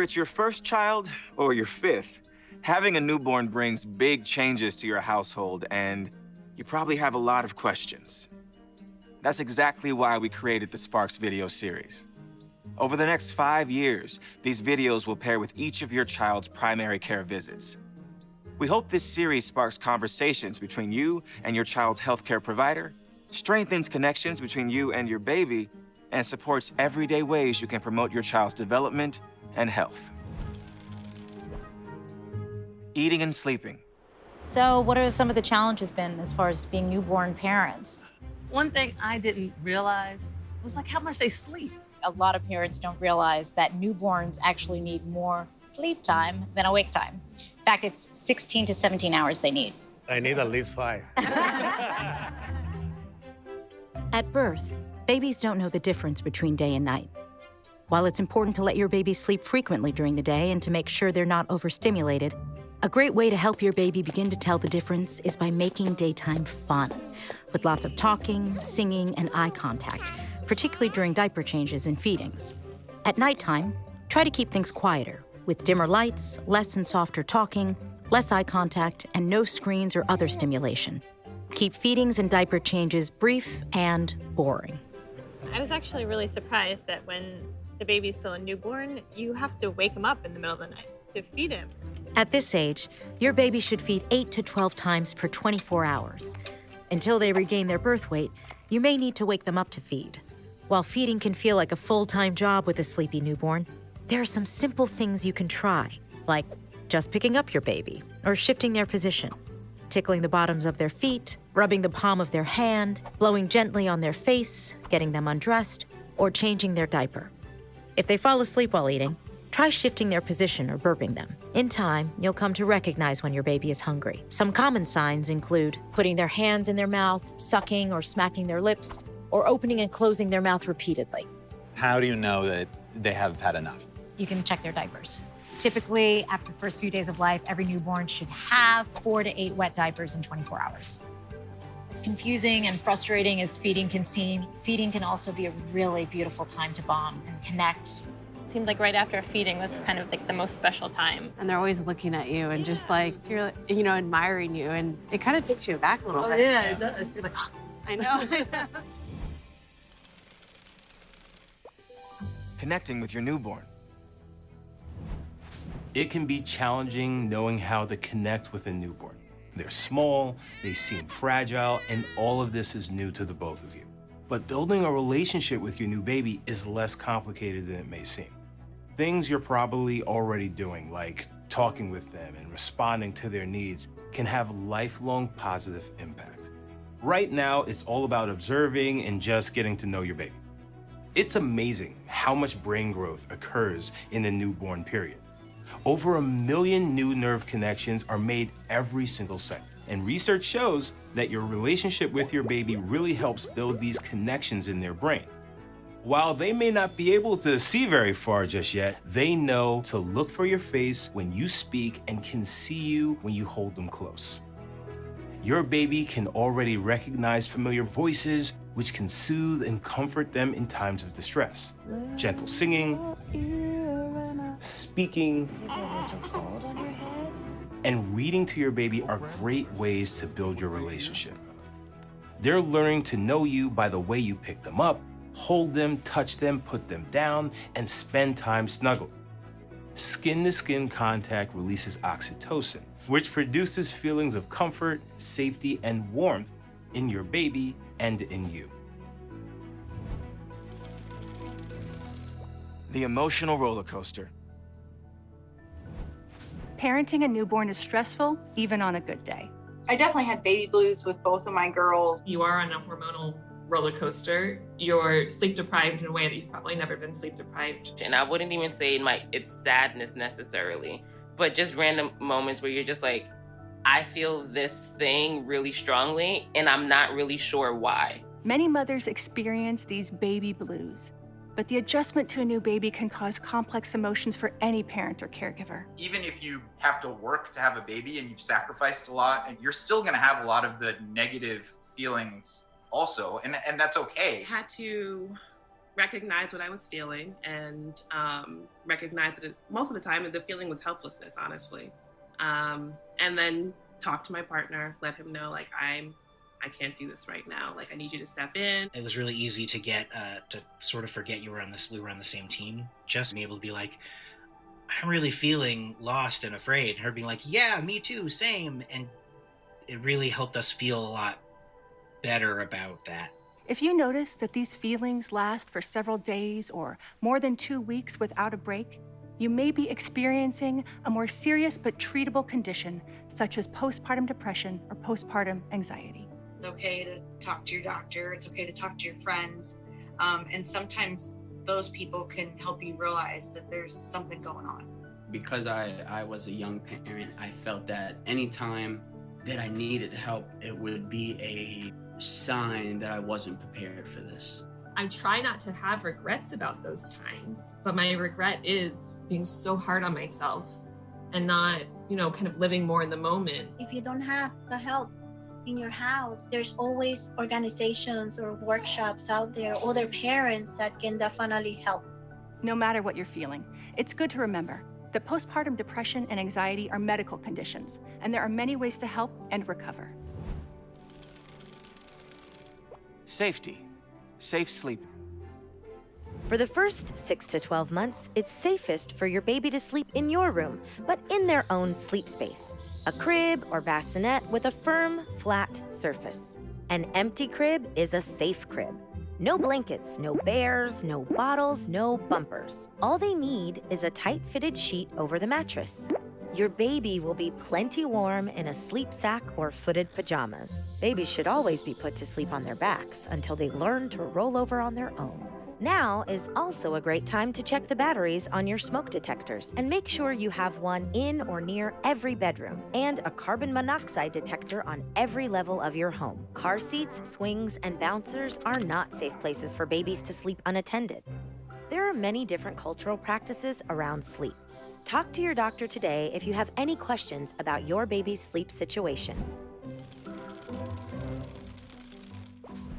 it's your first child or your fifth, having a newborn brings big changes to your household, and you probably have a lot of questions. That's exactly why we created the Sparks video series. Over the next 5 years, these videos will pair with each of your child's primary care visits. We hope this series sparks conversations between you and your child's healthcare provider, strengthens connections between you and your baby, and supports everyday ways you can promote your child's development and health. Eating and sleeping. So what are some of the challenges been as far as being newborn parents? One thing I didn't realize was like how much they sleep. A lot of parents don't realize that newborns actually need more sleep time than awake time. In fact, it's 16 to 17 hours they need. I need at least 5. At birth, babies don't know the difference between day and night. While it's important to let your baby sleep frequently during the day and to make sure they're not overstimulated, a great way to help your baby begin to tell the difference is by making daytime fun, with lots of talking, singing, and eye contact, particularly during diaper changes and feedings. At nighttime, try to keep things quieter, with dimmer lights, less and softer talking, less eye contact, and no screens or other stimulation. Keep feedings and diaper changes brief and boring. I was actually really surprised that when the baby's still a newborn, you have to wake him up in the middle of the night to feed him. At this age, your baby should feed 8 to 12 times per 24 hours. Until they regain their birth weight, you may need to wake them up to feed. While feeding can feel like a full-time job with a sleepy newborn, there are some simple things you can try, like just picking up your baby or shifting their position, tickling the bottoms of their feet, rubbing the palm of their hand, blowing gently on their face, getting them undressed, or changing their diaper. If they fall asleep while eating, try shifting their position or burping them. In time, you'll come to recognize when your baby is hungry. Some common signs include Putting their hands in their mouth, sucking or smacking their lips, or opening and closing their mouth repeatedly. How do you know that they have had enough? You can check their diapers. Typically, after the first few days of life, every newborn should have 4 to 8 wet diapers in 24 hours. As confusing and frustrating as feeding can seem, feeding can also be a really beautiful time to bond and connect. It seemed like right after a feeding was kind of like the most special time. And they're always looking at you and just like, you're, you know, admiring you. And it kind of takes you aback a little bit. Yeah, it does. You're like, I know. Connecting with your newborn. It can be challenging knowing how to connect with a newborn. They're small, they seem fragile, and all of this is new to the both of you. But building a relationship with your new baby is less complicated than it may seem. Things you're probably already doing, like talking with them and responding to their needs, can have lifelong positive impact. Right now, it's all about observing and just getting to know your baby. It's amazing how much brain growth occurs in the newborn period. Over 1 million new nerve connections are made every single second. And research shows that your relationship with your baby really helps build these connections in their brain. While they may not be able to see very far just yet, they know to look for your face when you speak and can see you when you hold them close. Your baby can already recognize familiar voices, which can soothe and comfort them in times of distress. Gentle singing, speaking, and reading to your baby are great ways to build your relationship. They're learning to know you by the way you pick them up, hold them, touch them, put them down, and spend time snuggled. Skin-to-skin contact releases oxytocin, which produces feelings of comfort, safety, and warmth in your baby and in you. The emotional roller coaster. Parenting a newborn is stressful, even on a good day. I definitely had baby blues with both of my girls. You are on a hormonal roller coaster. You're sleep deprived in a way that you've probably never been sleep deprived. And I wouldn't even say it's sadness necessarily, but just random moments where you're just like, I feel this thing really strongly and I'm not really sure why. Many mothers experience these baby blues, but the adjustment to a new baby can cause complex emotions for any parent or caregiver. Even if you have to work to have a baby and you've sacrificed a lot, and you're still gonna have a lot of the negative feelings also, and that's okay. I had to recognized what I was feeling and recognized that most of the time the feeling was helplessness, honestly. And then talk to my partner, let him know like I can't do this right now. Like I need you to step in. It was really easy to get to sort of forget we were on the same team. Just be able to be like, I'm really feeling lost and afraid. And her being like, yeah, me too, same. And it really helped us feel a lot better about that. If you notice that these feelings last for several days or more than 2 weeks without a break, you may be experiencing a more serious but treatable condition, such as postpartum depression or postpartum anxiety. It's okay to talk to your doctor. It's okay to talk to your friends. And sometimes those people can help you realize that there's something going on. Because I was a young parent, I felt that anytime that I needed help, it would be a sign that I wasn't prepared for this. I try not to have regrets about those times, but my regret is being so hard on myself and not, kind of living more in the moment. If you don't have the help in your house, there's always organizations or workshops out there, other parents that can definitely help. No matter what you're feeling, it's good to remember that postpartum depression and anxiety are medical conditions, and there are many ways to help and recover. Safety. Safe sleep. For the first 6 to 12 months, it's safest for your baby to sleep in your room, but in their own sleep space. A crib or bassinet with a firm, flat surface. An empty crib is a safe crib. No blankets, no bears, no bottles, no bumpers. All they need is a tight-fitted sheet over the mattress. Your baby will be plenty warm in a sleep sack or footed pajamas. Babies should always be put to sleep on their backs until they learn to roll over on their own. Now is also a great time to check the batteries on your smoke detectors and make sure you have one in or near every bedroom and a carbon monoxide detector on every level of your home. Car seats, swings, and bouncers are not safe places for babies to sleep unattended. There are many different cultural practices around sleep. Talk to your doctor today if you have any questions about your baby's sleep situation.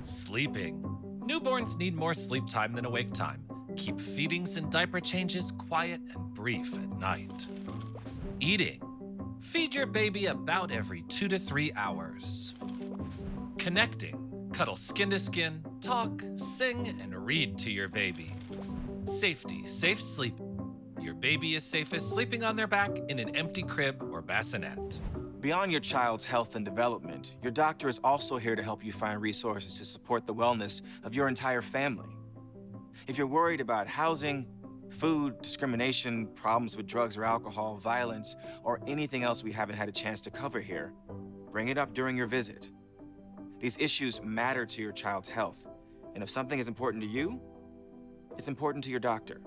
Sleeping. Newborns need more sleep time than awake time. Keep feedings and diaper changes quiet and brief at night. Eating. Feed your baby about every 2 to 3 hours. Connecting. Cuddle skin to skin, talk, sing, and read to your baby. Safety. Safe sleep. Your baby is safest sleeping on their back in an empty crib or bassinet. Beyond your child's health and development, your doctor is also here to help you find resources to support the wellness of your entire family. If you're worried about housing, food, discrimination, problems with drugs or alcohol, violence, or anything else we haven't had a chance to cover here, bring it up during your visit. These issues matter to your child's health, and if something is important to you, it's important to your doctor.